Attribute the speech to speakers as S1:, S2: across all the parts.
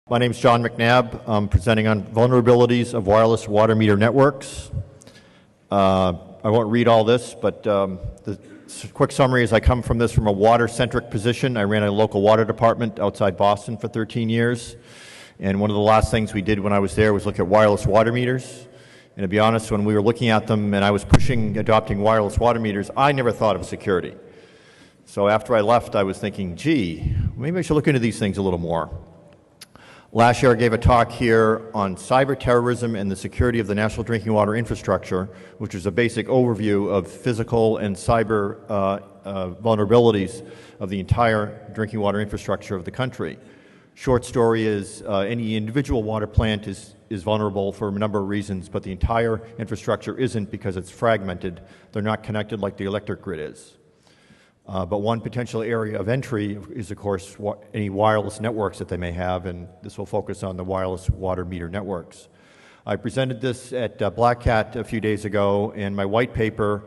S1: My name is John McNabb. I'm presenting on vulnerabilities of wireless water meter networks. I won't read all this, but the quick summary is I come from a water-centric position. I ran a local water department outside Boston for 13 years. And one of the last things we did when I was there was look at wireless water meters. And to be honest, when we were looking at them and I was pushing adopting wireless water meters, I never thought of security. So after I left, I was thinking, gee, maybe I should look into these things a little more. Last year I gave a talk here on cyber terrorism and the security of the national drinking water infrastructure, which is a basic overview of physical and cyber vulnerabilities of the entire drinking water infrastructure of the country. Short story is any individual water plant is vulnerable for a number of reasons, but the entire infrastructure isn't because it's fragmented. They're not connected like the electric grid is. But one potential area of entry is, of course, any wireless networks that they may have, and this will focus on the wireless water meter networks. I presented this at Black Hat a few days ago, and my white paper,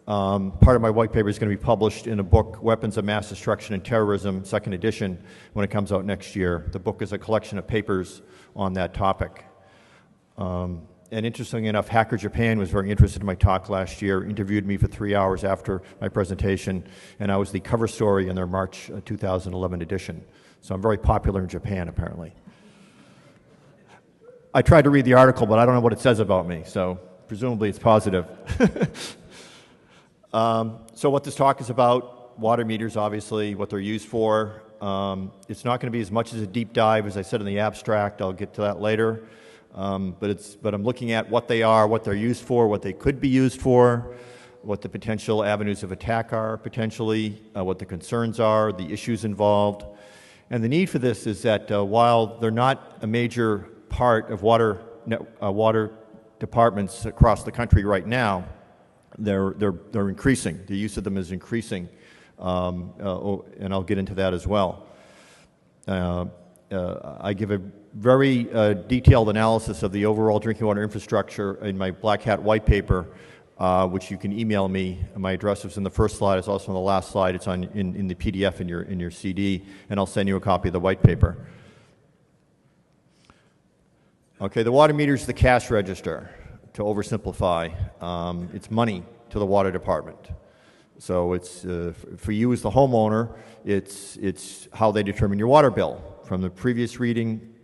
S1: part of my white paper is going to be published in a book, Weapons of Mass Destruction and Terrorism, second edition, when it comes out next year. The book is a collection of papers on that topic. And interestingly enough, Hacker Japan was very interested in my talk last year, interviewed me for 3 hours after my presentation, and I was the cover story in their March 2011 edition. So I'm very popular in Japan, apparently. I tried to read the article, but I don't know what it says about me, so presumably it's positive. So what this talk is about, water meters, obviously, what they're used for. It's not going to be as much as a deep dive as I said in the abstract. I'll get to that later. But I'm looking at what they are, what they're used for, what they could be used for, what the potential avenues of attack are potentially, what the concerns are, the issues involved. And the need for this is that while they're not a major part of water departments across the country right now, they're increasing. The use of them is increasing, and I'll get into that as well. I give a very detailed analysis of the overall drinking water infrastructure in my Black Hat white paper, which you can email me. My address is in the first slide. It's also on the last slide. It's in the PDF in your CD, and I'll send you a copy of the white paper. Okay, the water meter is the cash register, to oversimplify. It's money to the water department. So it's for you as the homeowner, it's how they determine your water bill. From the previous reading,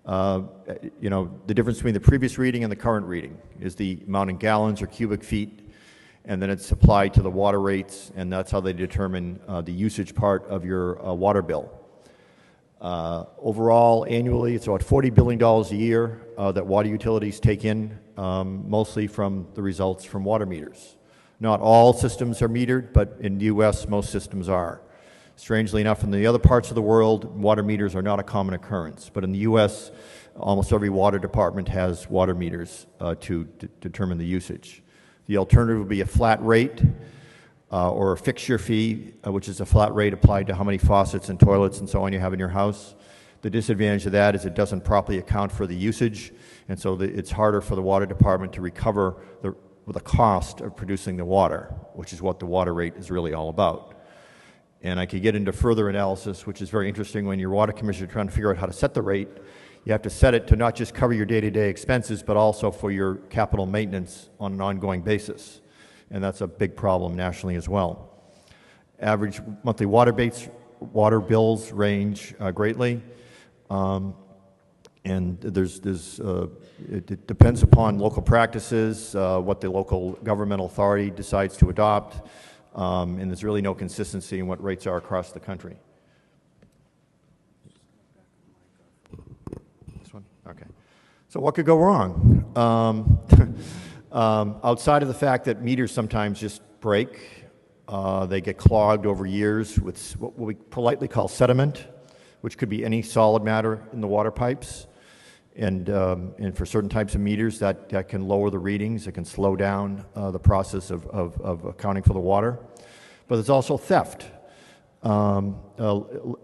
S1: the difference between the previous reading and the current reading is the amount in gallons or cubic feet, and then it's applied to the water rates, and that's how they determine the usage part of your water bill. Overall, annually, it's about $40 billion a year that water utilities take in, mostly from the results from water meters. Not all systems are metered, but in the U.S., most systems are. Strangely enough, in the other parts of the world, water meters are not a common occurrence. But in the U.S., almost every water department has water meters to determine the usage. The alternative would be a flat rate or a fixture fee, which is a flat rate applied to how many faucets and toilets and so on you have in your house. The disadvantage of that is it doesn't properly account for the usage, and so it's harder for the water department to recover the cost of producing the water, which is what the water rate is really all about. And I could get into further analysis, which is very interesting when your water commissioner is trying to figure out how to set the rate. You have to set it to not just cover your day-to-day expenses, but also for your capital maintenance on an ongoing basis. And that's a big problem nationally as well. Average monthly water bills range greatly. And it depends upon local practices, what the local governmental authority decides to adopt. And there's really no consistency in what rates are across the country. This one? Okay. So what could go wrong? Outside of the fact that meters sometimes just break, they get clogged over years with what we politely call sediment, which could be any solid matter in the water pipes. And for certain types of meters, that can lower the readings. It can slow down the process of accounting for the water. But there's also theft. The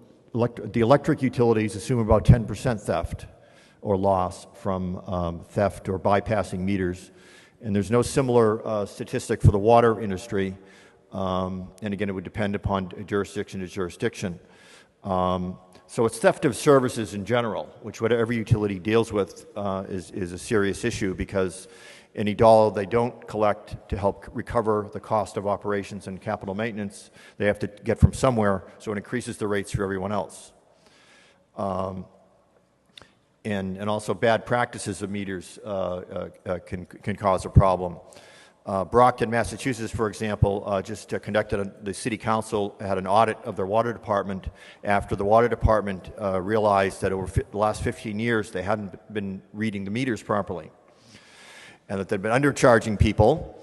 S1: electric utilities assume about 10% theft or loss from theft or bypassing meters. And there's no similar statistic for the water industry. And again, it would depend upon jurisdiction to jurisdiction. So it's theft of services in general, which whatever utility deals with is a serious issue, because any dollar they don't collect to help recover the cost of operations and capital maintenance, they have to get from somewhere, so it increases the rates for everyone else. And also bad practices of meters can cause a problem. Brockton, Massachusetts, for example, just the city council had an audit of their water department after the water department realized that over the last 15 years they hadn't been reading the meters properly, and that they'd been undercharging people,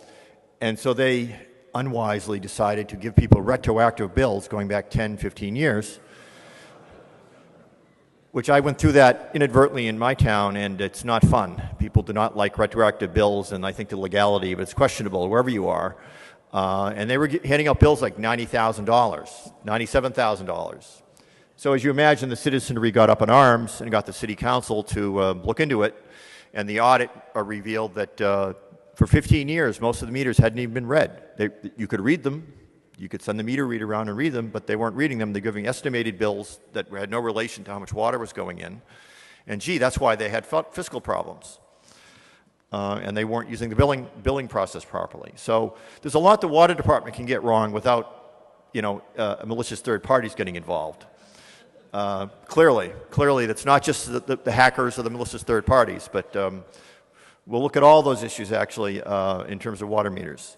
S1: and so they unwisely decided to give people retroactive bills going back 10, 15 years, which I went through that inadvertently in my town, and it's not fun. People do not like retroactive bills, and I think the legality of it's questionable wherever you are. And they were handing out bills like $90,000, $97,000. So as you imagine, the citizenry got up in arms and got the city council to look into it, and the audit revealed that for 15 years, most of the meters hadn't even been read. You could read them. You could send the meter reader around and read them, but they weren't reading them. They're giving estimated bills that had no relation to how much water was going in. And gee, that's why they had fiscal problems. And they weren't using the billing process properly. So there's a lot the water department can get wrong without, malicious third parties getting involved. Clearly, that's not just the hackers or the malicious third parties, but we'll look at all those issues actually in terms of water meters.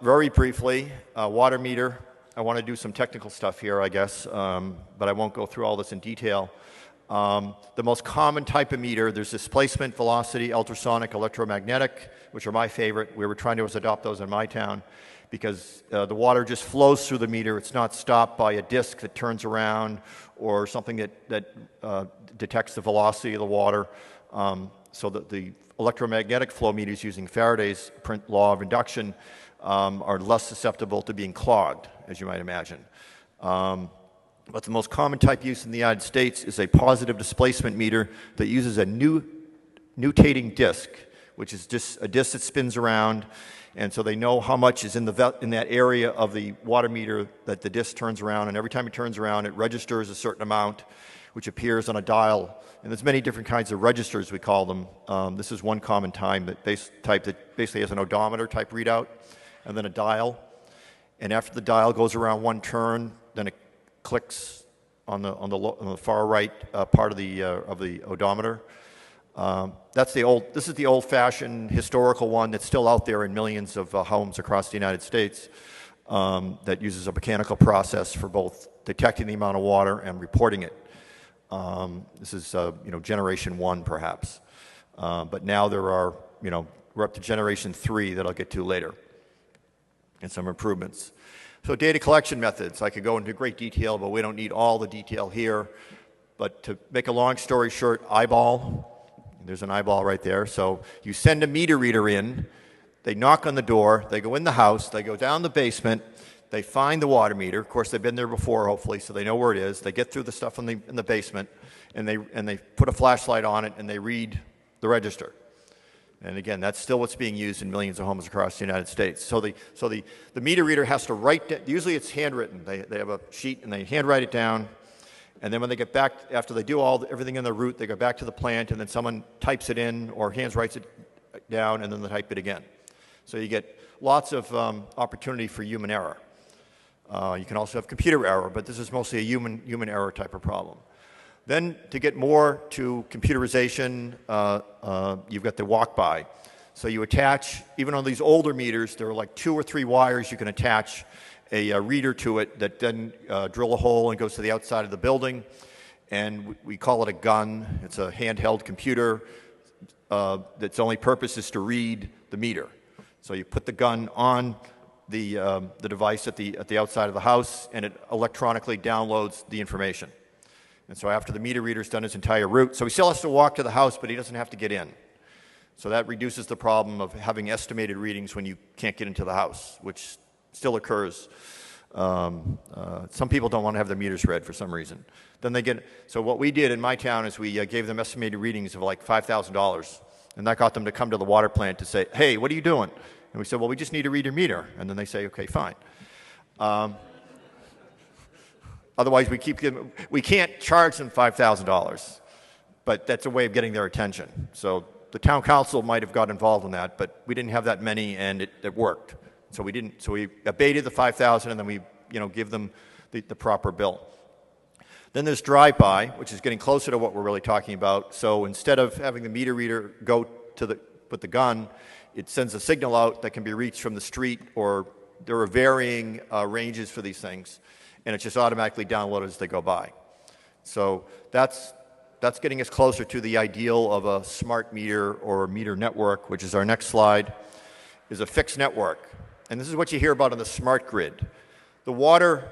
S1: Very briefly, water meter. I want to do some technical stuff here, I guess, but I won't go through all this in detail. The most common type of meter, there's displacement, velocity, ultrasonic, electromagnetic, which are my favorite. We were trying to adopt those in my town because the water just flows through the meter. It's not stopped by a disc that turns around or something that detects the velocity of the water. So that the electromagnetic flow meters using Faraday's law of induction are less susceptible to being clogged, as you might imagine. But the most common type used in the United States is a positive displacement meter that uses a nutating disc, which is just a disc that spins around, and so they know how much is in that area of the water meter that the disc turns around, and every time it turns around, it registers a certain amount, which appears on a dial. And there's many different kinds of registers, we call them. This is one common type that basically has an odometer type readout, and then a dial. And after the dial goes around one turn, then it clicks on the far right part of the odometer. This is the old-fashioned historical one that's still out there in millions of homes across the United States that uses a mechanical process for both detecting the amount of water and reporting it. This is, generation 1, perhaps. But now we're up to generation 3 that I'll get to later, and some improvements. So data collection methods. I could go into great detail, but we don't need all the detail here. But to make a long story short, eyeball. There's an eyeball right there. So you send a meter reader in. They knock on the door. They go in the house. They go down the basement. They find the water meter. Of course, they've been there before, hopefully, so they know where it is. They get through the stuff in the basement, and they put a flashlight on it, and they read the register. And again, that's still what's being used in millions of homes across the United States. So the meter reader has to write down. Usually it's handwritten. They have a sheet, and they handwrite it down. And then when they get back, after they do everything in the route, they go back to the plant, and then someone types it in or writes it down, and then they type it again. So you get lots of opportunity for human error. You can also have computer error, but this is mostly a human error type of problem. Then to get more to computerization, you've got the walk-by. So you attach, even on these older meters, there are like 2 or 3 wires you can attach a reader to it that then drill a hole and goes to the outside of the building. And we call it a gun. It's a handheld computer that's only purpose is to read the meter. So you put the gun on the device at the outside of the house, and it electronically downloads the information. And so after the meter reader's done his entire route, so he still has to walk to the house, but he doesn't have to get in. So that reduces the problem of having estimated readings when you can't get into the house, which still occurs. Some people don't want to have their meters read for some reason. So what we did in my town is we gave them estimated readings of like $5,000, and that got them to come to the water plant to say, hey, what are you doing? And we said, well, we just need to read your meter. And then they say, okay, fine. Otherwise, we can't charge them $5,000, but that's a way of getting their attention. So the town council might have got involved in that, but we didn't have that many, and it worked. So we abated the $5,000, and then we give them the proper bill. Then there's drive-by, which is getting closer to what we're really talking about. So instead of having the meter reader go with the gun, it sends a signal out that can be reached from the street, or there are varying ranges for these things, and it's just automatically downloaded as they go by. So that's getting us closer to the ideal of a smart meter or a meter network, which is our next slide, is a fixed network. And this is what you hear about on the smart grid. The water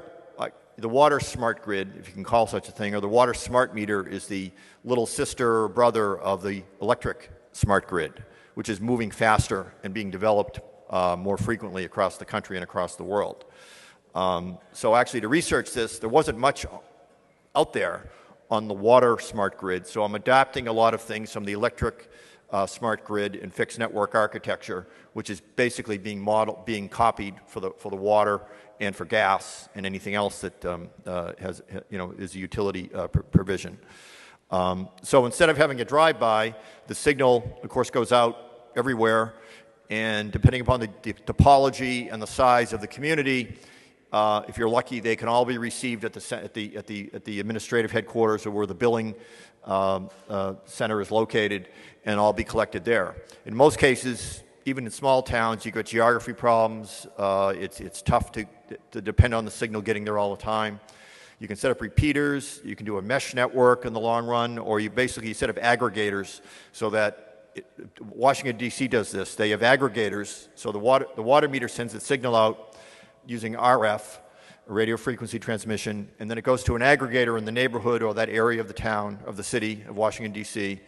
S1: smart grid, if you can call such a thing, or the water smart meter is the little sister or brother of the electric smart grid, which is moving faster and being developed more frequently across the country and across the world. So actually to research this, there wasn't much out there on the water smart grid, so I'm adapting a lot of things from the electric smart grid and fixed network architecture, which is basically being copied for the water and for gas and anything else that is a utility provision. So instead of having a drive-by, the signal, of course, goes out everywhere, and depending upon the topology and the size of the community, if you're lucky, they can all be received at the administrative headquarters, or where the billing center is located, and all be collected there. In most cases, even in small towns, you've got geography problems. It's tough to depend on the signal getting there all the time. You can set up repeaters. You can do a mesh network in the long run, or you basically set up aggregators so that Washington, D.C. does this. They have aggregators, so the water meter sends its signal out using RF, radio frequency transmission, and then it goes to an aggregator in the neighborhood or that area of the town, of the city of Washington, D.C.,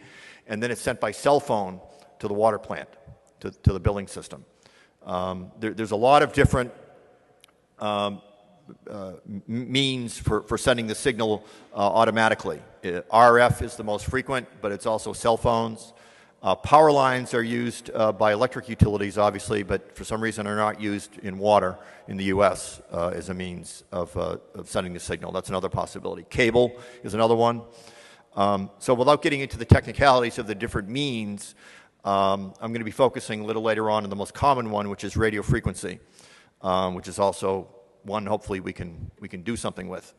S1: and then it's sent by cell phone to the water plant, to the billing system. There's a lot of different means for sending the signal automatically. RF is the most frequent, but it's also cell phones. Power lines are used by electric utilities, obviously, but for some reason are not used in water in the U.S. As a means of sending the signal. That's another possibility. Cable is another one. So without getting into the technicalities of the different means, I'm going to be focusing a little later on the most common one, which is radio frequency, which is also one hopefully we can do something with.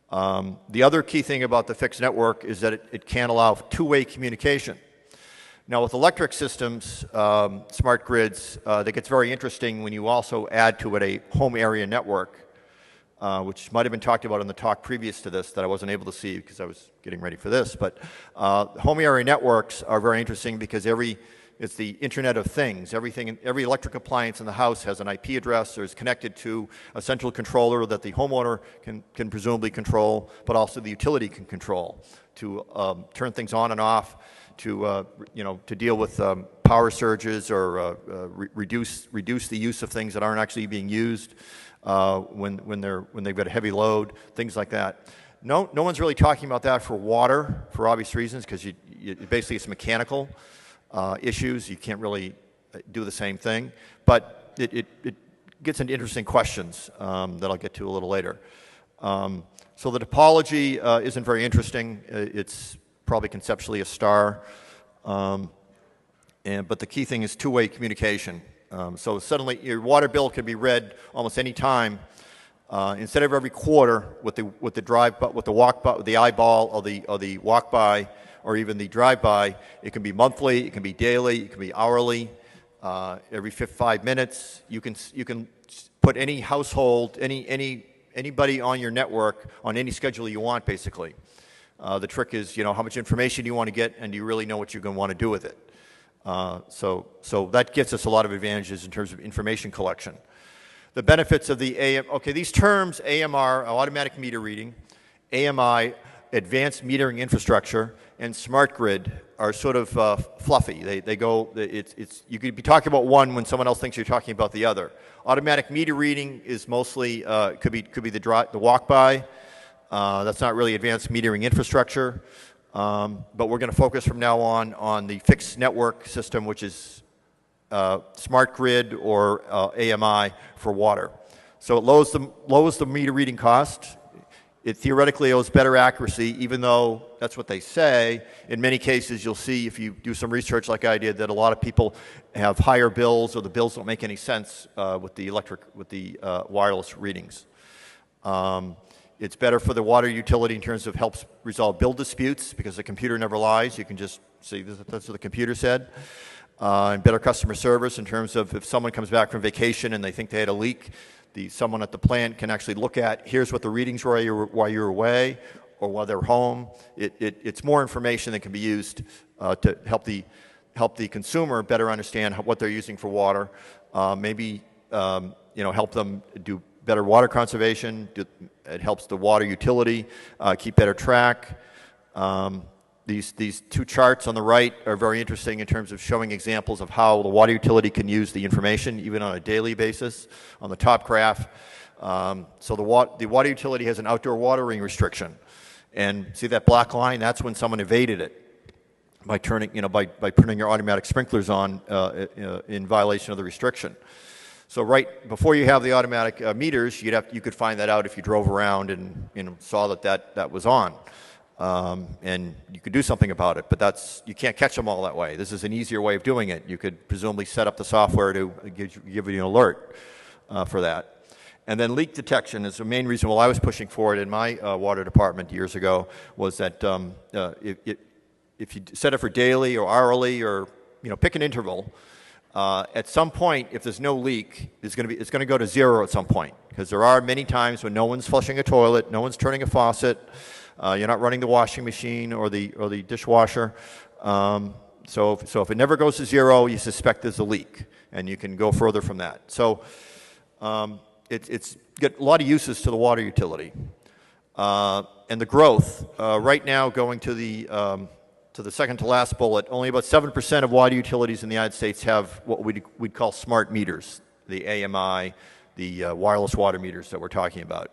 S1: The other key thing about the fixed network is that it can allow two-way communication. Now, with electric systems, smart grids, that gets very interesting when you also add to it a home area network, which might have been talked about in the talk previous to this that I wasn't able to see because I was getting ready for this. But home area networks are very interesting because it's the Internet of Things. Every electric appliance in the house has an IP address or is connected to a central controller that the homeowner can presumably control, but also the utility can control to turn things on and off, to deal with power surges or reduce the use of things that aren't actually being used when they've got a heavy load, things like that. No one's really talking about that for water for obvious reasons, because basically it's mechanical issues. You can't really do the same thing, but it gets into interesting questions that I'll get to a little later. So the topology isn't very interesting. It's probably conceptually a star, but the key thing is two-way communication. So suddenly your water bill can be read almost any time. Instead of every quarter with the eyeball or the walk by or even the drive by, it can be monthly, it can be daily, it can be hourly. Every 5 minutes, you can put any household, anybody on your network on any schedule you want, basically. The trick is, how much information you want to get, and do you really know what you're going to want to do with it? So that gets us a lot of advantages in terms of information collection. The benefits of the these terms, AMR, automatic meter reading, AMI, advanced metering infrastructure, and smart grid are sort of fluffy. They go, you could be talking about one when someone else thinks you're talking about the other. Automatic meter reading is mostly, could be the walk-by. That's not really advanced metering infrastructure. But we're going to focus from now on the fixed network system, which is smart grid or AMI for water. So it lowers the meter reading cost. It theoretically owes better accuracy, even though that's what they say. In many cases, you'll see if you do some research like I did that a lot of people have higher bills or the bills don't make any sense with the wireless readings. It's better for the water utility in terms of helps resolve bill disputes because the computer never lies. You can just see that's what the computer said. And better customer service in terms of if someone comes back from vacation and they think they had a leak, someone at the plant can actually look at, here's what the readings were while you were away or while they're home. It's more information that can be used to help the consumer better understand what they're using for water. Maybe help them do better water conservation. It helps the water utility keep better track. These two charts on the right are very interesting in terms of showing examples of how the water utility can use the information even on a daily basis. On the top graph, so the water utility has an outdoor watering restriction. And see that black line? That's when someone evaded it by turning your automatic sprinklers on in violation of the restriction. So right before you have the automatic meters, you could find that out if you drove around and saw that was on. And you could do something about it, but you can't catch them all that way. This is an easier way of doing it. You could presumably set up the software to give you an alert for that. And then leak detection is the main reason why I was pushing for it in my water department years ago, was that if you set it for daily or hourly or pick an interval, at some point, if there's no leak, it's going to go to zero at some point, because there are many times when no one's flushing a toilet, no one's turning a faucet. You're not running the washing machine or the dishwasher. So if it never goes to zero, you suspect there's a leak, and you can go further from that. So it's got a lot of uses to the water utility. And the growth, right now going to the second to last bullet, only about 7% of water utilities in the United States have what we'd call smart meters, the AMI, the wireless water meters that we're talking about.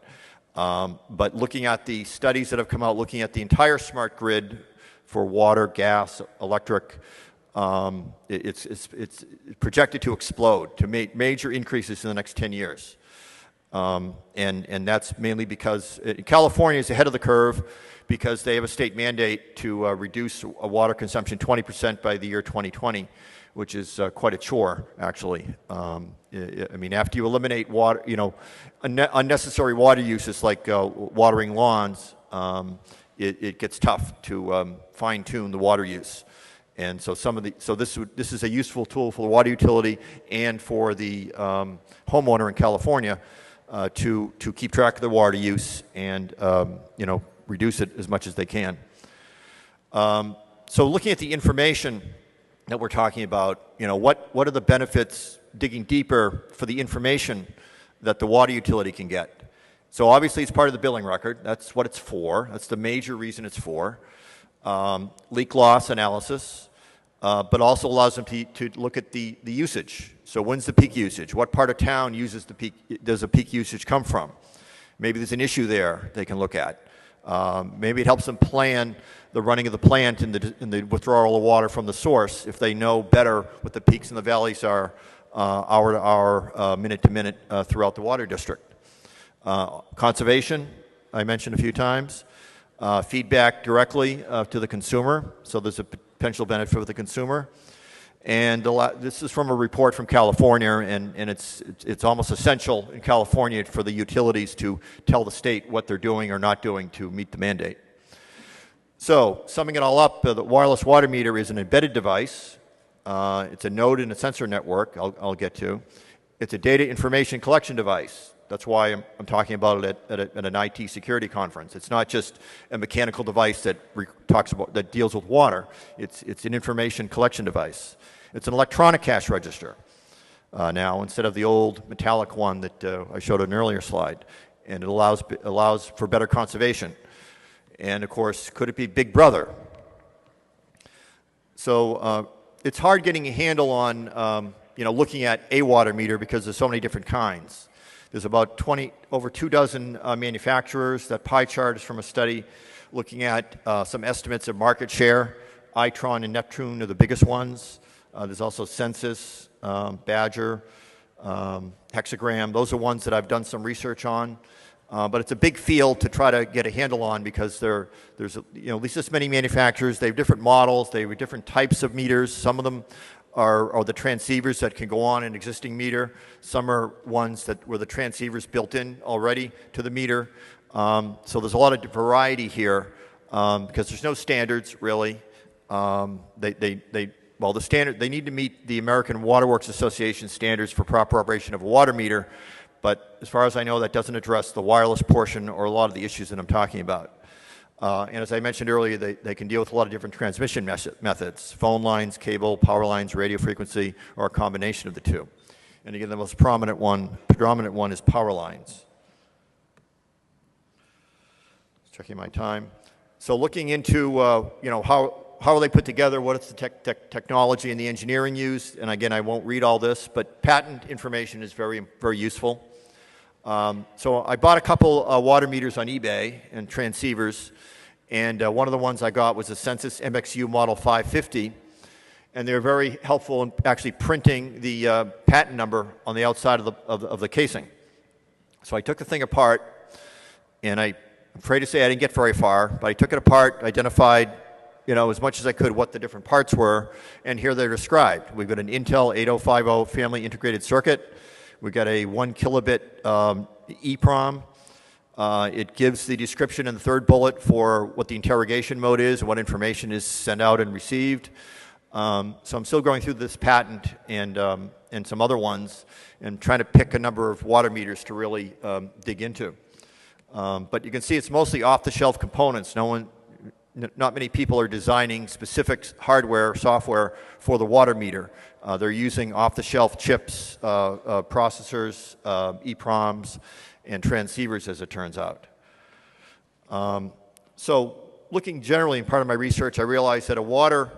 S1: But looking at the studies that have come out, looking at the entire smart grid for water, gas, electric, it's projected to explode, to make major increases in the next 10 years. And that's mainly because California is ahead of the curve because they have a state mandate to reduce water consumption 20% by the year 2020, which is quite a chore, actually. I mean, after you eliminate water, unnecessary water uses like watering lawns, it gets tough to fine-tune the water use. And so this is a useful tool for the water utility and for the homeowner in California to keep track of the water use and reduce it as much as they can. So looking at the information that we're talking about, what are the benefits, digging deeper for the information that the water utility can get? So obviously it's part of the billing record. That's what it's for. That's the major reason it's for. Leak loss analysis, but also allows them to look at the usage. So when's the peak usage? What part of town does the peak usage come from? Maybe there's an issue there they can look at. Maybe it helps them plan the running of the plant and the withdrawal of water from the source if they know better what the peaks and the valleys are hour to hour, minute to minute throughout the water district. Conservation, I mentioned a few times. Feedback directly to the consumer, so there's a potential benefit for the consumer. And this is from a report from California, and it's almost essential in California for the utilities to tell the state what they're doing or not doing to meet the mandate. So, summing it all up, the wireless water meter is an embedded device. It's a node in a sensor network, I'll get to. It's a data information collection device. That's why I'm talking about it at an IT security conference. It's not just a mechanical device that deals with water. It's an information collection device. It's an electronic cash register now instead of the old metallic one that I showed in an earlier slide. And it allows for better conservation. And of course, could it be Big Brother? So it's hard getting a handle on looking at a water meter because there's so many different kinds. There's about over 24 manufacturers. That pie chart is from a study looking at some estimates of market share. Itron and Neptune are the biggest ones. There's also Census, Badger, Hexagram. Those are ones that I've done some research on. But it's a big field to try to get a handle on because there's at least this many manufacturers. They have different models. They have different types of meters. Some of them are the transceivers that can go on an existing meter. Some are ones where the transceivers built in already to the meter. So there's a lot of variety here because there's no standards really. They need to meet the American Waterworks Association standards for proper operation of a water meter. But as far as I know, that doesn't address the wireless portion or a lot of the issues that I'm talking about. And as I mentioned earlier, they can deal with a lot of different transmission methods: phone lines, cable, power lines, radio frequency, or a combination of the two. And again, the most predominant one is power lines. Checking my time. So looking into how are they put together, what is the technology and the engineering used, and again, I won't read all this, but patent information is very, very useful. So I bought a couple water meters on eBay and transceivers, and one of the ones I got was a Census MXU Model 550, and they're very helpful in actually printing the patent number on the outside of the casing. So I took the thing apart, and I'm afraid to say I didn't get very far, but I took it apart, identified as much as I could what the different parts were, and here they're described. We've got an Intel 8050 family integrated circuit. We've got a 1 kilobit EEPROM. It gives the description in the third bullet for what the interrogation mode is and what information is sent out and received. So I'm still going through this patent and some other ones and trying to pick a number of water meters to really dig into. But you can see it's mostly off-the-shelf components. Not many people are designing specific hardware, software for the water meter. They're using off-the-shelf chips, processors, EEPROMs, and transceivers, as it turns out. So looking generally in part of my research, I realized that a water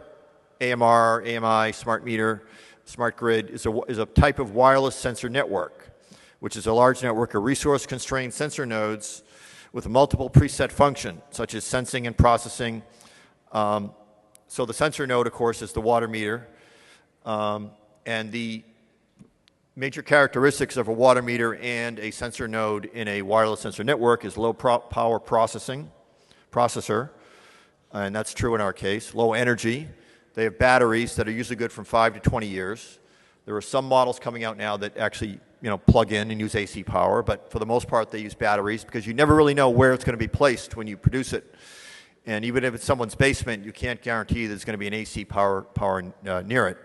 S1: AMR, AMI, smart meter, smart grid is a type of wireless sensor network, which is a large network of resource-constrained sensor nodes with multiple preset function, such as sensing and processing. So the sensor node, of course, is the water meter. And the major characteristics of a water meter and a sensor node in a wireless sensor network is low power processor, and that's true in our case. Low energy. They have batteries that are usually good from 5 to 20 years. There are some models coming out now that actually plug in and use AC power, but for the most part they use batteries because you never really know where it's going to be placed when you produce it. And even if it's someone's basement, you can't guarantee there's going to be an AC power near it.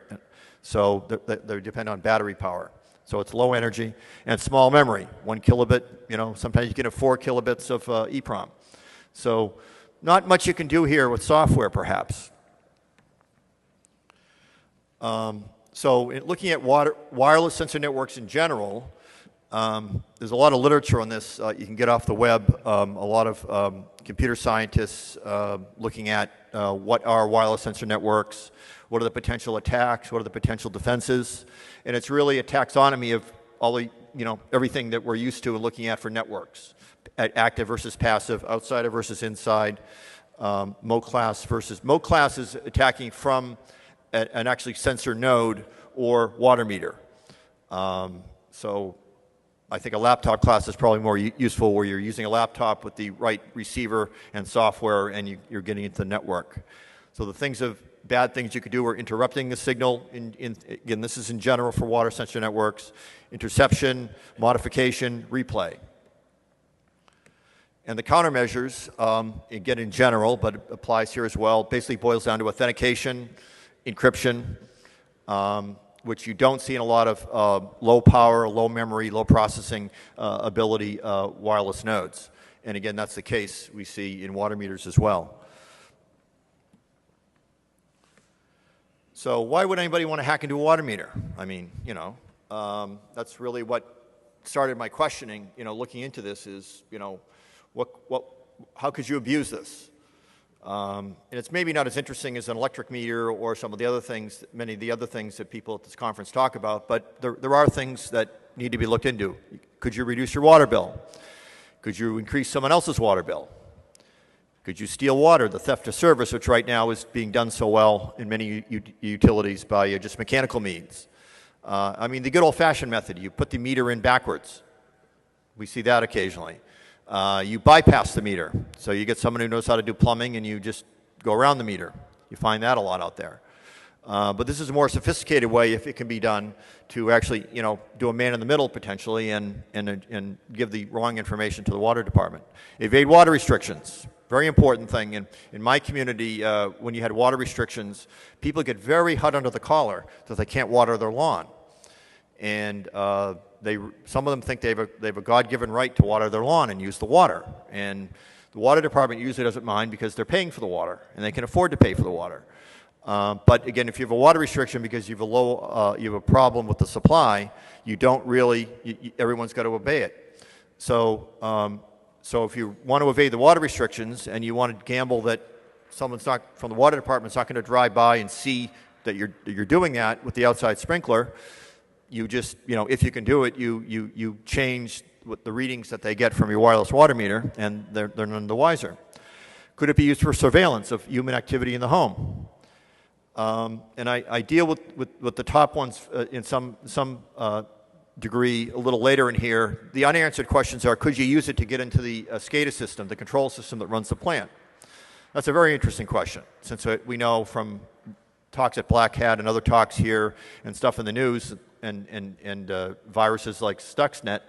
S1: So they depend on battery power. So it's low energy and small memory, 1 kilobit. Sometimes you can have 4 kilobits of EEPROM. So not much you can do here with software, perhaps. So looking at wireless sensor networks in general, there's a lot of literature on this. You can get off the web. A lot of computer scientists looking at what are wireless sensor networks, what are the potential attacks, what are the potential defenses, and it's really a taxonomy of all the everything that we're used to looking at for networks: active versus passive, outside versus inside, mode class is attacking from an actually sensor node or water meter. So I think a laptop class is probably more useful where you're using a laptop with the right receiver and software and you're getting into the network. So the bad things you could do are interrupting the signal. Again, this is in general for water sensor networks. Interception, modification, replay. And the countermeasures, again in general, but it applies here as well, basically boils down to authentication, encryption, which you don't see in a lot of low power, low memory, low processing ability wireless nodes. And again, that's the case we see in water meters as well. So why would anybody want to hack into a water meter? I mean, that's really what started my questioning, looking into this is, how could you abuse this? And it's maybe not as interesting as an electric meter or some of the other things, many of the other things that people at this conference talk about, but there are things that need to be looked into. Could you reduce your water bill? Could you increase someone else's water bill? Could you steal water, the theft of service, which right now is being done so well in many utilities by just mechanical means? I mean, the good old-fashioned method, you put the meter in backwards. We see that occasionally. You bypass the meter. So you get someone who knows how to do plumbing and you just go around the meter. You find that a lot out there. But this is a more sophisticated way, if it can be done, to actually, do a man in the middle potentially and give the wrong information to the water department. Evade water restrictions, very important thing. In my community, when you had water restrictions, people get very hot under the collar that they can't water their lawn. And some of them think they have a God-given right to water their lawn and use the water. And the water department usually doesn't mind because they're paying for the water and they can afford to pay for the water. But again, if you have a water restriction because you have a problem with the supply, you don't really. Everyone's got to obey it. So if you want to evade the water restrictions and you want to gamble that someone's not from the water department's not going to drive by and see that you're doing that with the outside sprinkler, you just if you can do it, you change the readings that they get from your wireless water meter, and they're none the wiser. Could it be used for surveillance of human activity in the home? And I deal with the top ones in some degree a little later in here. The unanswered questions are, could you use it to get into the SCADA system, the control system that runs the plant? That's a very interesting question, since we know from talks at Black Hat and other talks here and stuff in the news and viruses like Stuxnet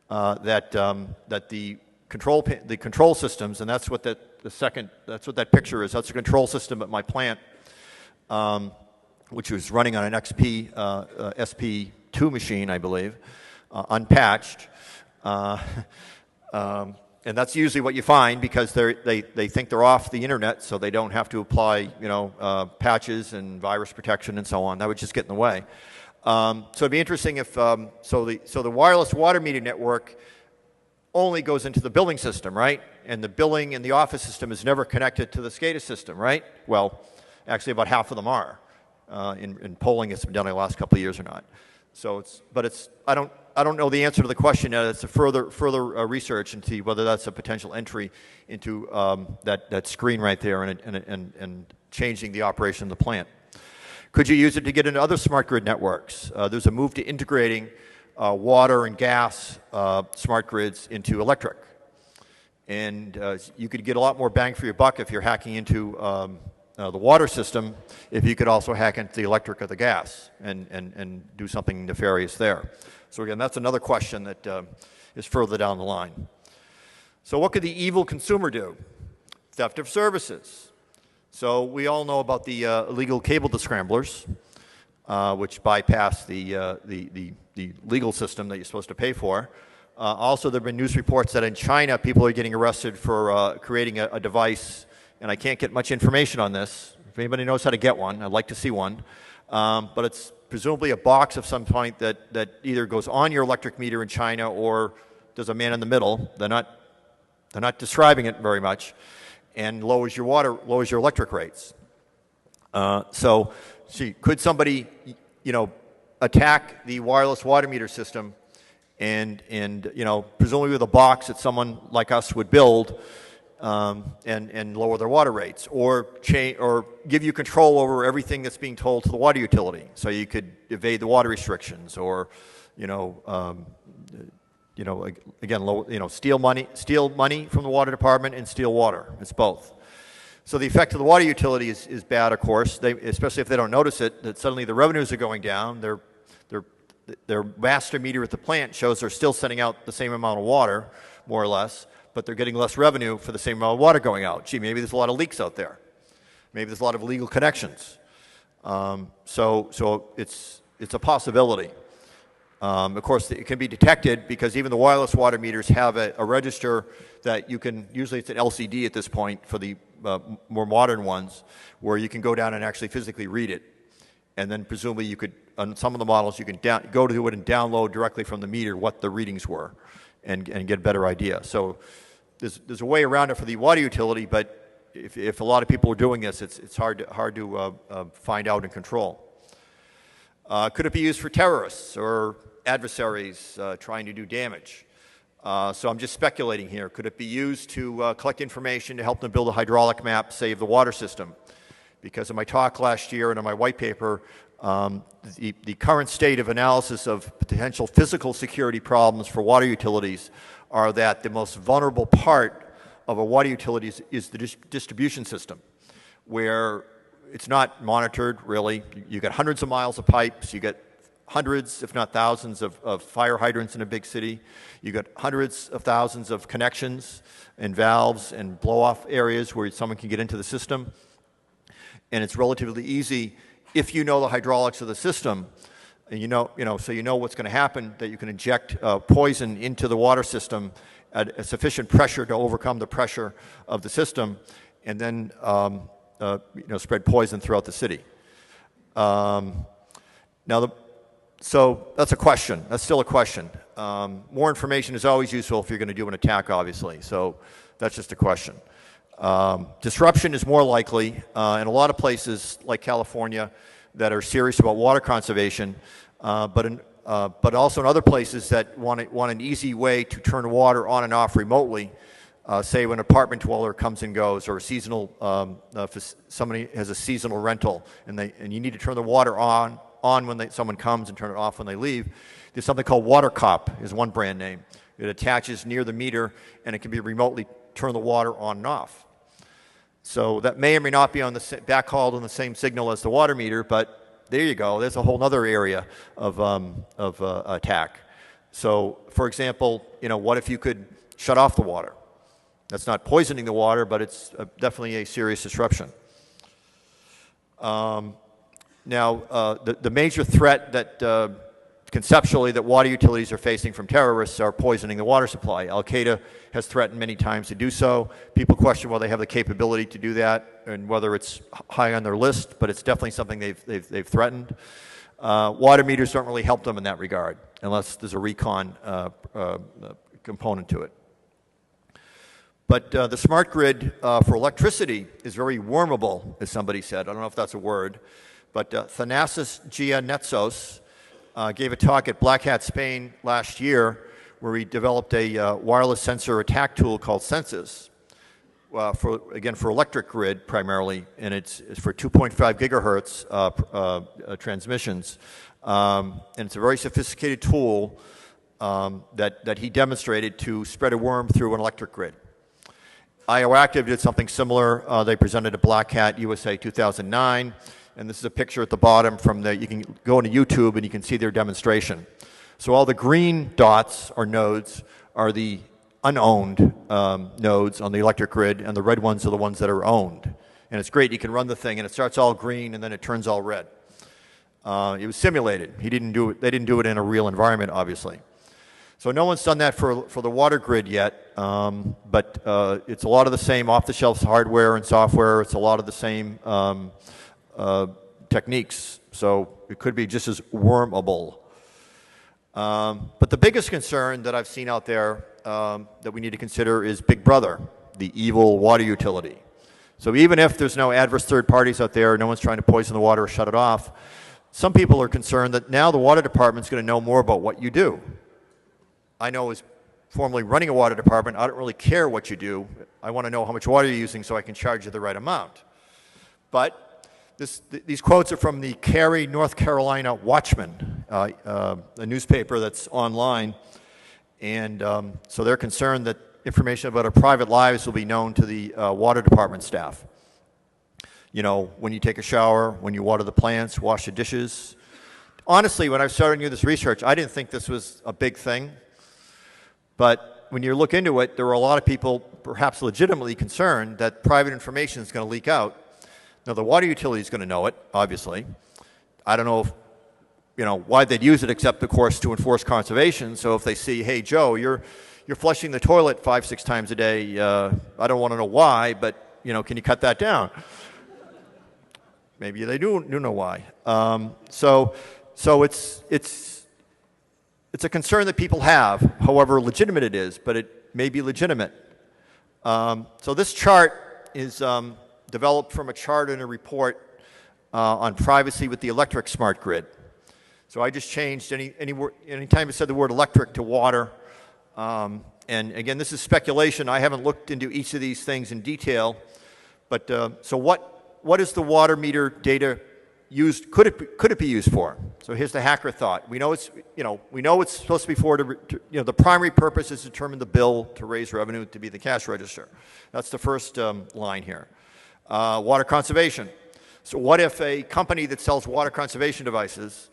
S1: that the control systems, and that's what that picture is. That's a control system at my plant, which was running on an SP2 machine, I believe, unpatched. And that's usually what you find because they think they're off the internet, so they don't have to apply patches and virus protection and so on. That would just get in the way. So it'd be interesting if so the wireless water meter network only goes into the billing system, right? And the billing in the office system is never connected to the SCADA system, right? Well, actually, about half of them are. In polling, it's been done in the last couple of years or not. So I don't know the answer to the question yet. It's a further research and see whether that's a potential entry into that screen right there and changing the operation of the plant. Could you use it to get into other smart grid networks? There's a move to integrating water and gas smart grids into electric. And you could get a lot more bang for your buck if you're hacking into the water system, if you could also hack into the electric or the gas and do something nefarious there. So again, that's another question that is further down the line. So what could the evil consumer do? Theft of services. So we all know about the illegal cable descramblers, which bypass the legal system that you're supposed to pay for. Also, there have been news reports that in China, people are getting arrested for creating a device, and I can't get much information on this. If anybody knows how to get one, I'd like to see one. But it's presumably a box of some kind that either goes on your electric meter in China or there's a man in the middle. They're not describing it very much, and lowers your electric rates. So, could somebody, attack the wireless water meter system, and presumably with a box that someone like us would build, and lower their water rates, or give you control over everything that's being told to the water utility, so you could evade the water restrictions, or again, steal money from the water department and steal water. It's both. So the effect of the water utility is bad, of course, especially if they don't notice it, that suddenly the revenues are going down. Their master meter at the plant shows they're still sending out the same amount of water, more or less, but they're getting less revenue for the same amount of water going out. Gee, maybe there's a lot of leaks out there. Maybe there's a lot of illegal connections. So it's a possibility. Of course, it can be detected because even the wireless water meters have a register that you can, usually it's an LCD at this point for the more modern ones, where you can go down and actually physically read it. And then presumably you could, on some of the models, you can go to it and download directly from the meter what the readings were and get a better idea. So there's a way around it for the water utility, but if a lot of people are doing this, it's hard to find out and control. Could it be used for terrorists or adversaries trying to do damage? So I'm just speculating here. Could it be used to collect information to help them build a hydraulic map, save the water system? because in my talk last year and in my white paper, the current state of analysis of potential physical security problems for water utilities are that the most vulnerable part of a water utility is the distribution system, where it's not monitored really. You get hundreds of miles of pipes, you get hundreds, if not thousands, of fire hydrants in a big city. You got hundreds of thousands of connections and valves and blow-off areas where someone can get into the system. And it's relatively easy if you know the hydraulics of the system, and so you know what's going to happen, that you can inject poison into the water system at a sufficient pressure to overcome the pressure of the system, and then spread poison throughout the city. So that's a question. That's still a question. More information is always useful if you're going to do an attack, obviously. So that's just a question. Disruption is more likely in a lot of places like California that are serious about water conservation, but also in other places that want an easy way to turn water on and off remotely. Say when an apartment dweller comes and goes, or a seasonal, somebody has a seasonal rental, and you need to turn the water on when someone comes and turn it off when they leave. There's something called WaterCop, is one brand name. It attaches near the meter, and it can be remotely turn the water on and off. So that may or may not be backhauled on the same signal as the water meter, but there you go. There's a whole other area of attack. So, for example, what if you could shut off the water? That's not poisoning the water, but it's definitely a serious disruption. Now, the major threat that conceptually that water utilities are facing from terrorists are poisoning the water supply. Al-Qaeda has threatened many times to do so. People question whether they have the capability to do that and whether it's high on their list, but it's definitely something they've threatened. Water meters don't really help them in that regard unless there's a recon component to it. But the smart grid for electricity is very wormable, as somebody said. I don't know if that's a word. But Thanasis Giannetsos gave a talk at Black Hat Spain last year where he developed a wireless sensor attack tool called Census, for electric grid primarily, and it's for 2.5 gigahertz transmissions. And it's a very sophisticated tool that he demonstrated to spread a worm through an electric grid. IOActive did something similar. They presented at Black Hat USA 2009. And this is a picture at the bottom you can go into YouTube and you can see their demonstration. So all the green dots or nodes are the unowned nodes on the electric grid, and the red ones are the ones that are owned. And it's great, you can run the thing and it starts all green and then it turns all red. It was simulated. They didn't do it in a real environment, obviously. So no one's done that for the water grid yet, but it's a lot of the same off-the-shelf hardware and software. It's a lot of the same techniques, so it could be just as wormable. But the biggest concern that I've seen out there that we need to consider is Big Brother, the evil water utility. So even if there's no adverse third parties out there, no one's trying to poison the water or shut it off, some people are concerned that now the water department's going to know more about what you do. I know as formerly running a water department, I don't really care what you do. I want to know how much water you're using so I can charge you the right amount. But these quotes are from the Cary, North Carolina Watchman, a newspaper that's online. And so they're concerned that information about our private lives will be known to the water department staff. When you take a shower, when you water the plants, wash the dishes. Honestly, when I started doing this research, I didn't think this was a big thing. But when you look into it, there were a lot of people perhaps legitimately concerned that private information is going to leak out. Now, the water utility is going to know it, obviously. I don't know why they'd use it except, of course, to enforce conservation. So if they see, hey, Joe, you're flushing the toilet 5-6 times a day, I don't want to know why, but, can you cut that down? Maybe they do know why. So it's a concern that people have, however legitimate it is, but it may be legitimate. So this chart is developed from a chart and a report on privacy with the electric smart grid. So I just changed anytime I said the word electric to water. And again, this is speculation. I haven't looked into each of these things in detail. But so what what is the water meter data used? Could it be used for? So here's the hacker thought. We know it's supposed to be for the primary purpose is to determine the bill to raise revenue to be the cash register. That's the first line here. Water conservation. So what if a company that sells water conservation devices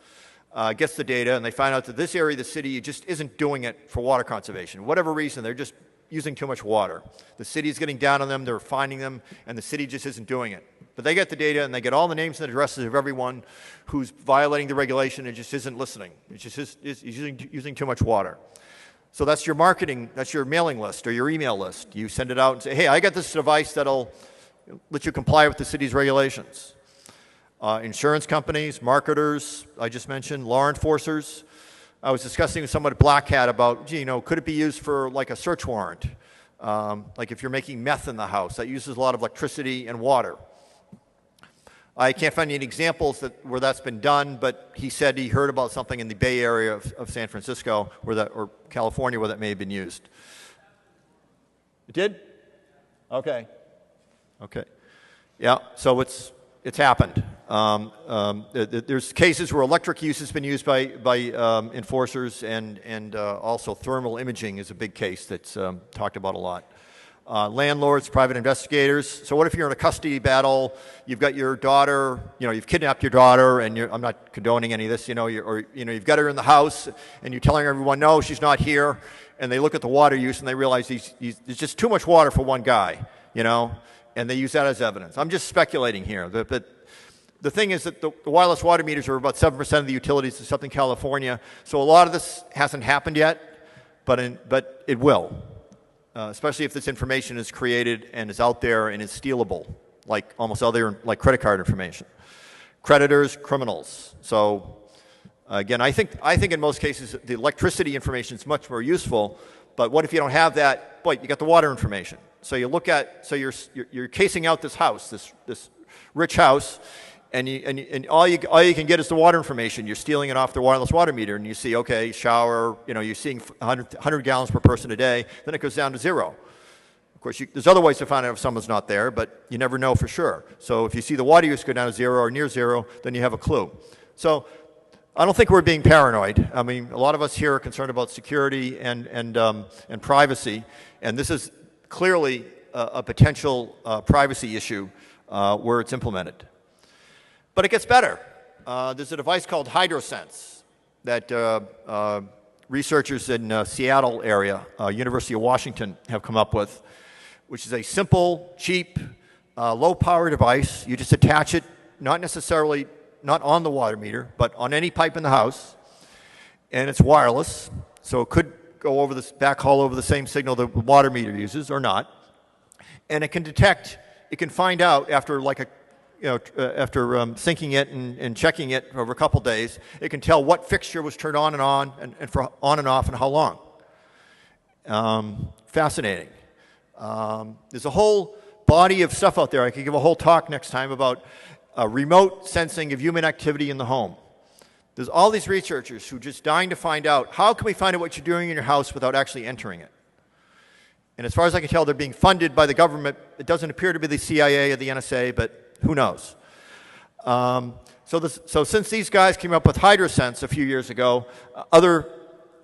S1: gets the data and they find out that this area of the city just isn't doing it for water conservation. Whatever reason, they're just using too much water. The city is getting down on them, they're finding them, and the city just isn't doing it. But they get the data and they get all the names and addresses of everyone who's violating the regulation and just isn't listening. It's just is using too much water. So that's your marketing, that's your mailing list or your email list. You send it out and say, hey, I got this device that'll let you comply with the city's regulations. Insurance companies, marketers, I just mentioned, law enforcers. I was discussing with someone at Black Hat about, could it be used for like a search warrant? Like if you're making meth in the house, that uses a lot of electricity and water. I can't find any examples where that's been done, but he said he heard about something in the Bay Area of San Francisco or California where that may have been used. It did? Okay. Okay. Yeah, so it's happened. There's cases where electric use has been used by enforcers, and also thermal imaging is a big case that's talked about a lot. Landlords, private investigators. So what if you're in a custody battle? You've got your daughter. You've kidnapped your daughter, and I'm not condoning any of this. You've got her in the house, and you're telling everyone, no, she's not here. And they look at the water use, and they realize there's just too much water for one guy. And they use that as evidence. I'm just speculating here. But the thing is that the wireless water meters are about 7% of the utilities in Southern California. So a lot of this hasn't happened yet, but it will, especially if this information is created and is out there and is stealable, like almost other like credit card information. Creditors, criminals. So again, I think in most cases the electricity information is much more useful. But what if you don't have that? Boy, you got the water information. So you look at, so you're casing out this house, this rich house, and all you can get is the water information. You're stealing it off the wireless water meter, and you see, okay, shower, you're seeing 100 gallons per person a day. Then it goes down to 0. Of course, there's other ways to find out if someone's not there, but you never know for sure. So if you see the water use go down to 0 or near 0, then you have a clue. So I don't think we're being paranoid. I mean, a lot of us here are concerned about security and privacy, and this is clearly a potential privacy issue where it's implemented. But it gets better. There's a device called HydroSense that researchers in Seattle area, University of Washington, have come up with, which is a simple, cheap, low-power device. You just attach it, not on the water meter, but on any pipe in the house, and it's wireless, so it could go over this backhaul over the same signal the water meter uses or not, and it can find out after after syncing it and checking it over a couple days, it can tell what fixture was turned on and for on and off and how long. Fascinating. There's a whole body of stuff out there. I could give a whole talk next time about remote sensing of human activity in the home. There's all these researchers who are just dying to find out, how can we find out what you're doing in your house without actually entering it? And as far as I can tell, they're being funded by the government. It doesn't appear to be the CIA or the NSA, but who knows? So since these guys came up with HydroSense a few years ago, other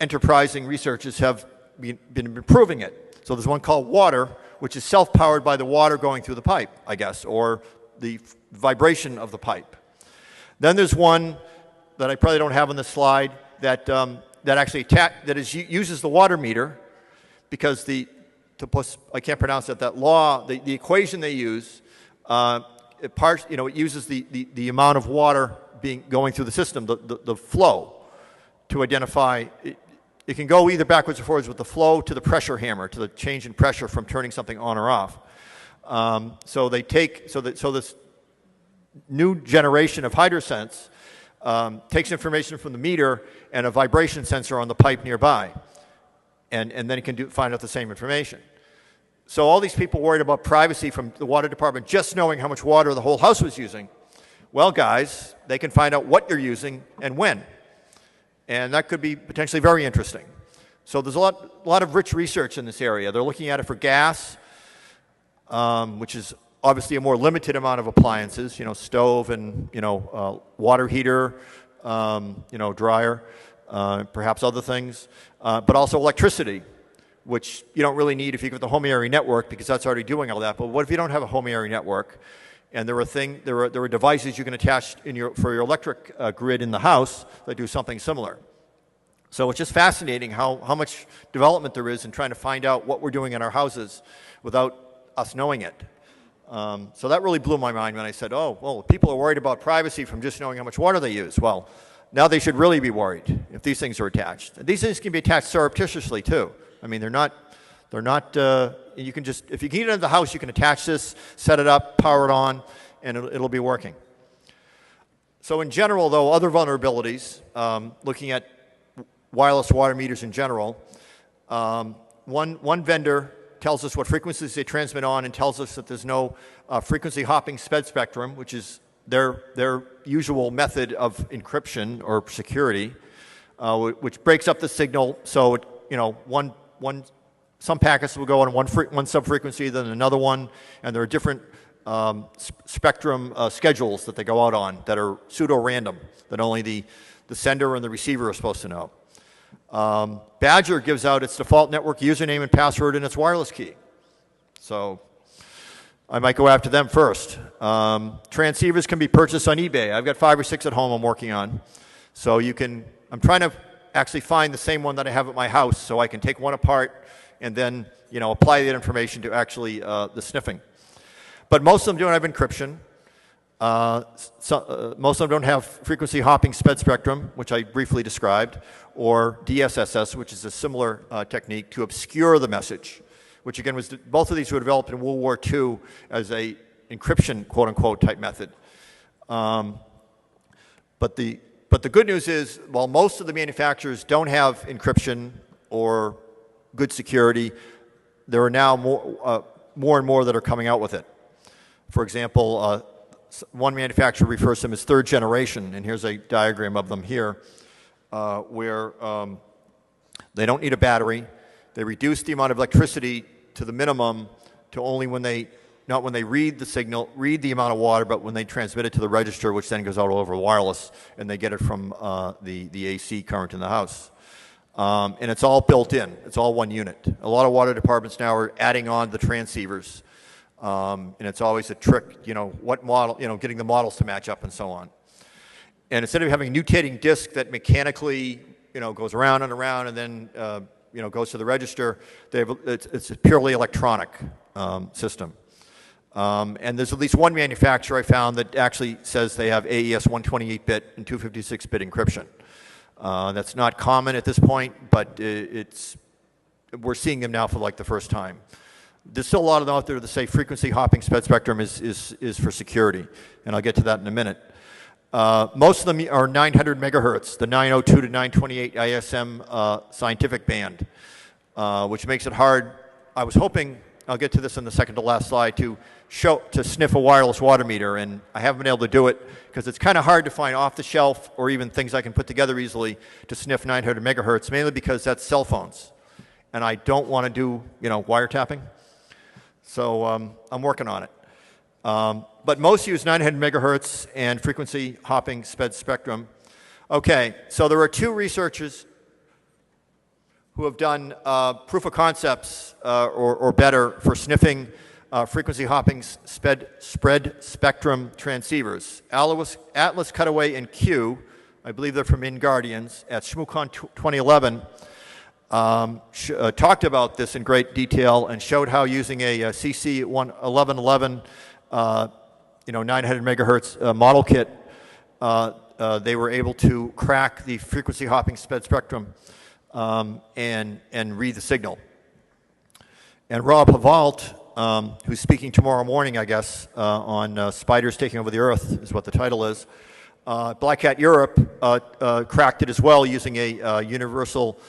S1: enterprising researchers have been improving it. So there's one called Water, which is self-powered by the water going through the pipe, I guess, or the vibration of the pipe. Then there's one that I probably don't have on this slide that uses the water meter, because I can't pronounce it, that law, the equation they use, it uses the amount of water going through the system, the flow, to identify. It can go either backwards or forwards with the flow to the pressure hammer, to the change in pressure from turning something on or off. So this new generation of HydroSense takes information from the meter and a vibration sensor on the pipe nearby, and then it can find out the same information. So all these people worried about privacy from the water department just knowing how much water the whole house was using. Well, guys, they can find out what you're using and when. And that could be potentially very interesting. So there's a lot of rich research in this area. They're looking at it for gas, which is obviously a more limited amount of appliances, stove and, water heater, dryer, perhaps other things, but also electricity, which you don't really need if you get the home area network because that's already doing all that. But what if you don't have a home area network and there are devices you can attach for your electric grid in the house that do something similar? So it's just fascinating how much development there is in trying to find out what we're doing in our houses without us knowing it. So that really blew my mind when I said, oh, well, people are worried about privacy from just knowing how much water they use. Well, now they should really be worried if these things are attached. And these things can be attached surreptitiously too. I mean, you can just, if you can get it into the house, you can attach this, set it up, power it on, and it'll be working. So in general, though, other vulnerabilities, looking at wireless water meters in general, one vendor tells us what frequencies they transmit on and tells us that there's no frequency hopping SPED spectrum, which is their usual method of encryption or security, which breaks up the signal. So some packets will go on one sub-frequency, then another one, and there are different spectrum schedules that they go out on that are pseudo-random, that only the sender and the receiver are supposed to know. Badger gives out its default network username and password and its wireless key. So I might go after them first. Transceivers can be purchased on eBay. I've got 5 or 6 at home I'm working on. So I'm trying to actually find the same one that I have at my house so I can take one apart and then, apply that information to actually the sniffing. But most of them don't have encryption. Most of them don't have frequency hopping SPED spectrum, which I briefly described, or DSSS, which is a similar technique to obscure the message, which again was both of these were developed in World War II as a encryption, quote unquote, type method. But the good news is, while most of the manufacturers don't have encryption or good security, there are now more and more that are coming out with it. For example, one manufacturer refers to them as third generation, and here's a diagram of them here, where they don't need a battery. They reduce the amount of electricity to the minimum to only not when they read the signal, read the amount of water, but when they transmit it to the register, which then goes out over wireless, and they get it from the AC current in the house. And it's all built in. It's all one unit. A lot of water departments now are adding on the transceivers. And it's always a trick, what model, getting the models to match up and so on. And instead of having a mutating disk that mechanically, goes around and around and then, goes to the register, it's a purely electronic system. And there's at least one manufacturer I found that actually says they have AES 128-bit and 256-bit encryption. That's not common at this point, but we're seeing them now for like the first time. There's still a lot of them out there that say frequency hopping SPED spectrum is for security, and I'll get to that in a minute. Most of them are 900 megahertz, the 902 to 928 ISM scientific band, which makes it hard. I was hoping, I'll get to this in the second to last slide, to sniff a wireless water meter, and I haven't been able to do it because it's kind of hard to find off the shelf or even things I can put together easily to sniff 900 megahertz, mainly because that's cell phones, and I don't want to do wiretapping. So I'm working on it. But most use 900 megahertz and frequency hopping SPED spectrum. Okay, so there are 2 researchers who have done proof of concepts or better for sniffing frequency hopping spread spectrum transceivers. Atlas Cutaway and Q, I believe they're from InGuardians, at ShmooCon 2011, talked about this in great detail and showed how using a CC 1111 900 megahertz model kit, they were able to crack the frequency hopping SPED spectrum and read the signal. And Rob Havalt, who's speaking tomorrow morning, I guess, on Spiders Taking Over the Earth, is what the title is. Black Hat Europe cracked it as well using a universal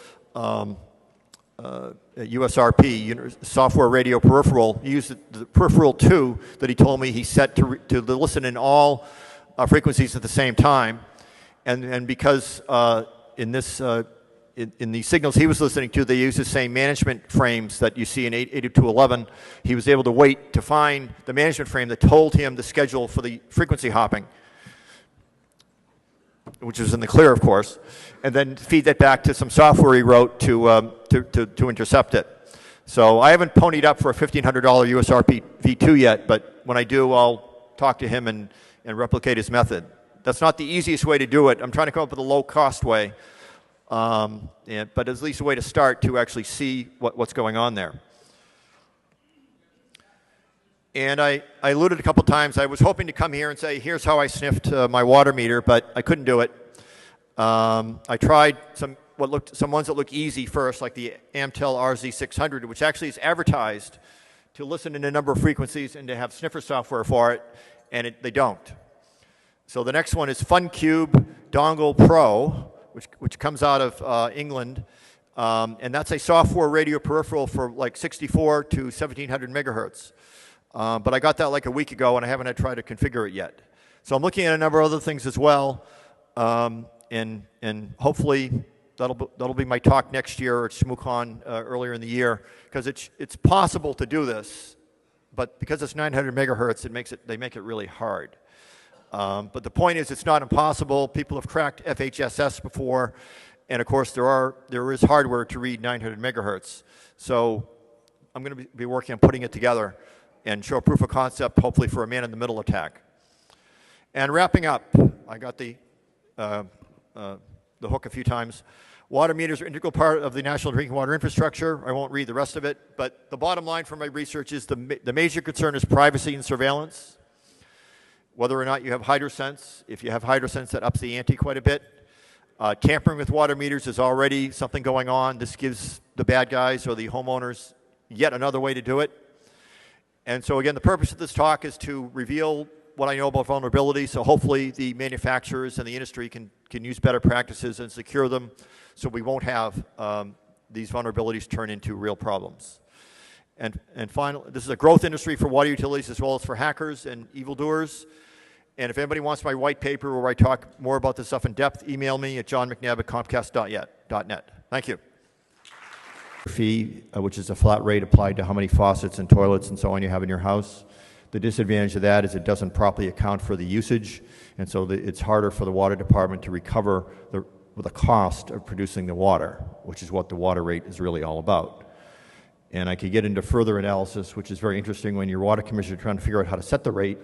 S1: USRP, software radio peripheral. He used the peripheral 2 that he told me he set to listen in all frequencies at the same time. And because in this in the signals he was listening to, they use the same management frames that you see in 802.11. He was able to wait to find the management frame that told him the schedule for the frequency hopping, which was in the clear, of course, and then feed that back to some software he wrote to intercept it. So I haven't ponied up for a $1,500 USRP V2 yet, but when I do, I'll talk to him and replicate his method. That's not the easiest way to do it. I'm trying to come up with a low-cost way, but at least a way to start to actually see what's going on there. And I alluded a couple times, I was hoping to come here and say, here's how I sniffed my water meter, but I couldn't do it. I tried some ones that look easy first, like the Amtel RZ600, which actually is advertised to listen in a number of frequencies and to have sniffer software for it, and they don't. So the next one is FunCube Dongle Pro, which comes out of England, and that's a software radio peripheral for like 64 to 1700 megahertz. But I got that like a week ago, and I haven't had tried to configure it yet. So I'm looking at a number of other things as well, and hopefully that'll be my talk next year at ShmooCon earlier in the year, because it's possible to do this, but because it's 900 megahertz, they make it really hard. But the point is, it's not impossible. People have cracked FHSS before, and of course there is hardware to read 900 megahertz. So I'm going to be working on putting it together and show a proof of concept, hopefully for a man-in-the-middle attack. And wrapping up, I got the hook a few times. Water meters are an integral part of the national drinking water infrastructure. I won't read the rest of it, but the bottom line from my research is the major concern is privacy and surveillance. Whether or not you have HydroSense. If you have HydroSense, that ups the ante quite a bit. Tampering with water meters is already something going on. This gives the bad guys or the homeowners yet another way to do it. And so again, the purpose of this talk is to reveal what I know about vulnerabilities, so hopefully the manufacturers and the industry can use better practices and secure them so we won't have these vulnerabilities turn into real problems. And finally, this is a growth industry for water utilities as well as for hackers and evildoers. And if anybody wants my white paper where I talk more about this stuff in depth, email me at johnmcnabb@comcast.net. Thank you. Fee, which is a flat rate applied to how many faucets and toilets and so on you have in your house. The disadvantage of that is it doesn't properly account for the usage, and so it's harder for the water department to recover the cost of producing the water, which is what the water rate is really all about. And I could get into further analysis, which is very interesting when your water commissioner is trying to figure out how to set the rate.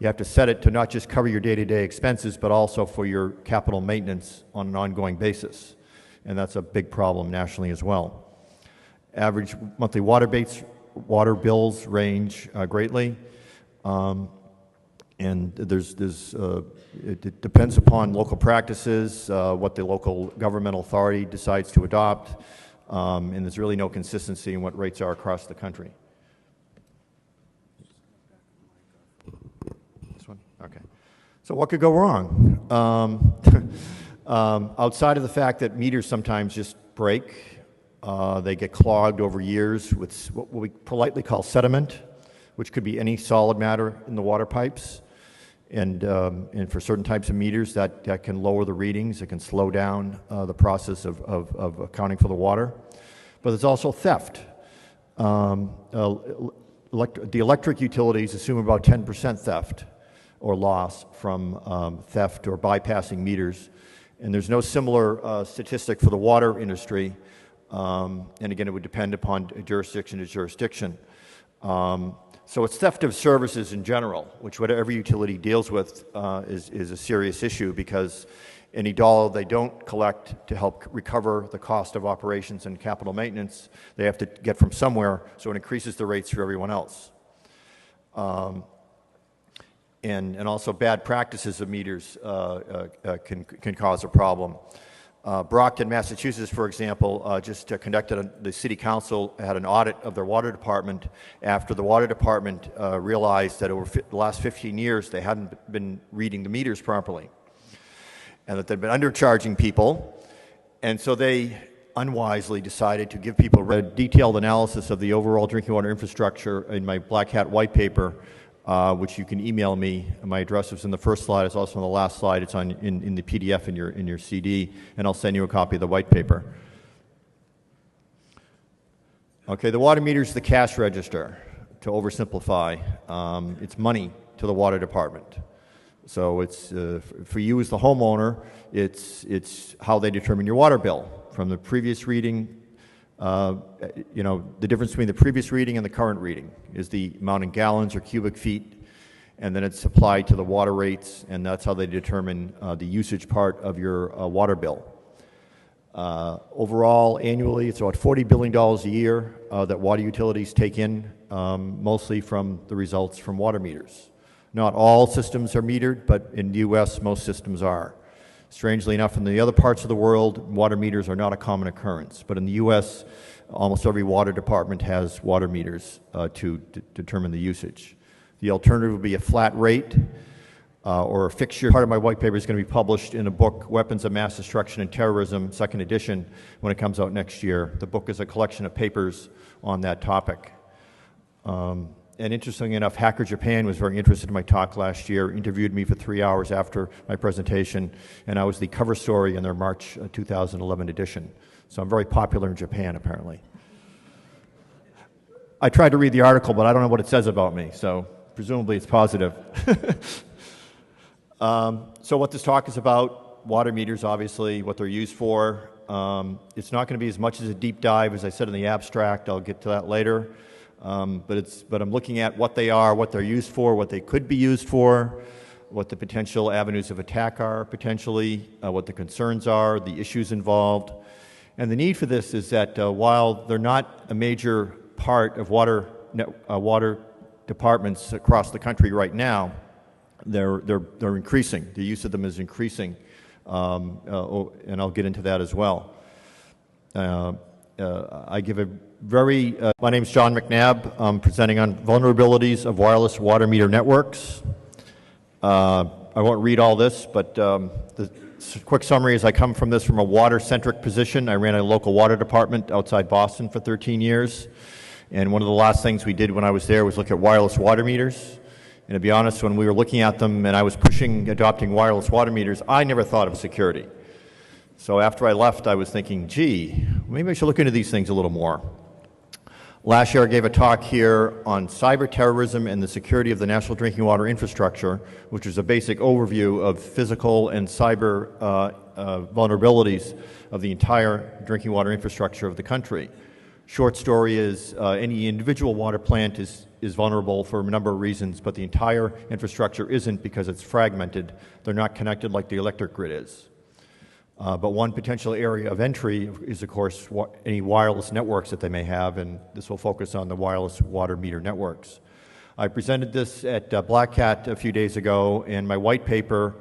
S1: You have to set it to not just cover your day-to-day expenses, but also for your capital maintenance on an ongoing basis. And that's a big problem nationally as well. Average monthly water bills range greatly. And it depends upon local practices, what the local governmental authority decides to adopt, and there's really no consistency in what rates are across the country. This one? Okay. So what could go wrong? Outside of the fact that meters sometimes just break, they get clogged over years with what we politely call sediment, which could be any solid matter in the water pipes. And for certain types of meters, that can lower the readings. It can slow down the process of accounting for the water. But there's also theft. The electric utilities assume about 10% theft or loss from theft or bypassing meters. And there's no similar statistic for the water industry. And again, it would depend upon jurisdiction to jurisdiction. So it's theft of services in general, which whatever utility deals with is a serious issue, because any dollar they don't collect to help recover the cost of operations and capital maintenance, they have to get from somewhere, so it increases the rates for everyone else. And also bad practices of meters can cause a problem. Brockton, Massachusetts, for example, just the city council had an audit of their water department after the water department realized that over the last 15 years they hadn't been reading the meters properly and that they'd been undercharging people. And so they unwisely decided to give people a detailed analysis of the overall drinking water infrastructure in my Black Hat white paper, which you can email me. My address is in the first slide. It's also on the last slide. It's in the PDF in your CD, and I'll send you a copy of the white paper. Okay, the water meter is the cash register, to oversimplify. It's money to the water department. So it's, for you as the homeowner, it's how they determine your water bill. From the previous reading, you know, the difference between the previous reading and the current reading is the amount in gallons or cubic feet, and then it's applied to the water rates, and that's how they determine the usage part of your water bill. Overall, annually, it's about $40 billion a year that water utilities take in, mostly from the results from water meters. Not all systems are metered, but in the U.S., most systems are. Strangely enough, in the other parts of the world, water meters are not a common occurrence. But in the U.S., almost every water department has water meters to determine the usage. The alternative would be a flat rate or a fixture. Part of my white paper is going to be published in a book, Weapons of Mass Destruction and Terrorism, second edition, when it comes out next year. The book is a collection of papers on that topic. And interestingly enough, Hacker Japan was very interested in my talk last year, interviewed me for 3 hours after my presentation, and I was the cover story in their March 2011 edition. So I'm very popular in Japan, apparently. I tried to read the article, but I don't know what it says about me, so presumably it's positive. So what this talk is about, water meters, obviously, what they're used for. It's not going to be as much as a deep dive as I said in the abstract. I'll get to that later. But I'm looking at what they are, what they're used for, what they could be used for, what the potential avenues of attack are potentially, what the concerns are, the issues involved. And the need for this is that while they're not a major part of water departments across the country right now, they're increasing. The use of them is increasing, and I'll get into that as well. I give a very, my name is John McNabb. I'm presenting on vulnerabilities of wireless water meter networks. I won't read all this, but the quick summary is I come from this from a water-centric position. I ran a local water department outside Boston for 13 years. And one of the last things we did when I was there was look at wireless water meters. And to be honest, when we were looking at them and I was pushing adopting wireless water meters, I never thought of security. So after I left, I was thinking, gee, maybe I should look into these things a little more. Last year, I gave a talk here on cyber terrorism and the security of the national drinking water infrastructure, which was a basic overview of physical and cyber vulnerabilities of the entire drinking water infrastructure of the country. Short story is any individual water plant is vulnerable for a number of reasons, but the entire infrastructure isn't because it's fragmented. They're not connected like the electric grid is. But one potential area of entry is, of course, any wireless networks that they may have, and this will focus on the wireless water meter networks. I presented this at Black Hat a few days ago, and my white paper